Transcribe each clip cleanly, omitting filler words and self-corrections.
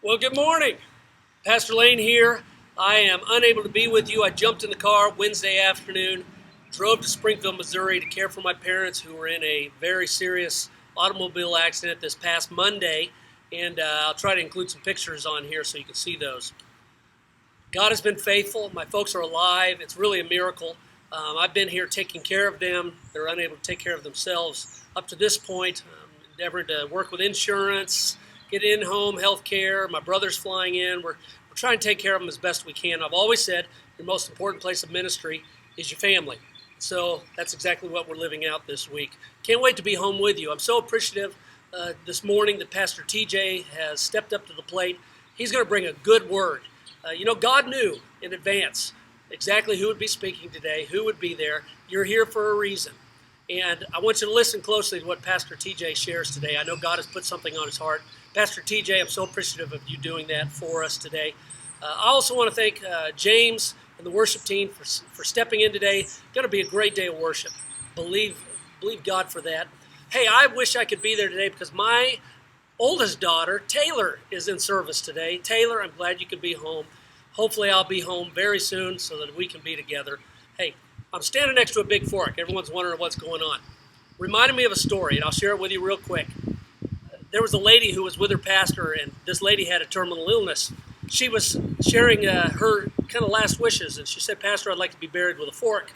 Well, good morning. Pastor Lane here. I am unable to be with you. I jumped in the car Wednesday afternoon, drove to Springfield, Missouri to care for my parents who were in a very serious automobile accident this past Monday, and I'll try to include some pictures on here so you can see those. God has been faithful. My folks are alive. It's really a miracle. I've been here taking care of them. They're unable to take care of themselves up to this point. Endeavoring to work with insurance, get in-home health care. My brother's flying in. We're trying to take care of them as best we can. I've always said your most important place of ministry is your family. So that's exactly what we're living out this week. Can't wait to be home with you. I'm so appreciative this morning that Pastor TJ has stepped up to the plate. He's going to bring a good word. God knew in advance exactly who would be speaking today, who would be there. You're here for a reason. And I want you to listen closely to what Pastor TJ shares today. I know God has put something on his heart. Pastor TJ, I'm so appreciative of you doing that for us today. I also want to thank James and the worship team for stepping in today. It's going to be a great day of worship. Believe God for that. Hey, I wish I could be there today because my oldest daughter, Taylor, is in service today. Taylor, I'm glad you could be home. Hopefully I'll be home very soon so that we can be together. Hey, I'm standing next to a big fork. Everyone's wondering what's going on. Reminded me of a story, and I'll share it with you real quick. There was a lady who was with her pastor, and this lady had a terminal illness. She was sharing her kind of last wishes, and she said, "Pastor, I'd like to be buried with a fork."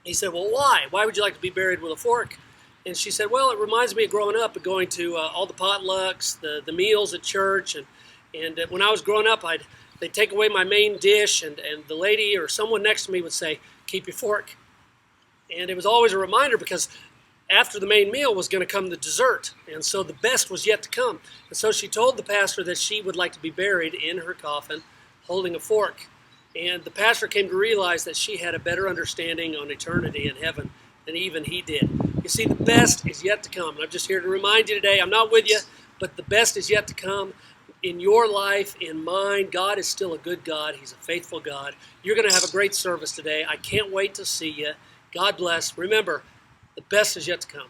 He said, "Well, why? Why would you like to be buried with a fork?" And she said, "Well, it reminds me of growing up and going to all the potlucks, the meals at church, and when I was growing up, they'd take away my main dish, and the lady or someone next to me would say, 'Keep your fork.'" And it was always a reminder because after the main meal was going to come the dessert, and so the best was yet to come. And so she told the pastor that she would like to be buried in her coffin holding a fork. And the pastor came to realize that she had a better understanding on eternity in heaven than even he did. You see, the best is yet to come. And I'm just here to remind you today, I'm not with you, but the best is yet to come. In your life, in mine, God is still a good God. He's a faithful God. You're going to have a great service today. I can't wait to see you. God bless. Remember, the best is yet to come.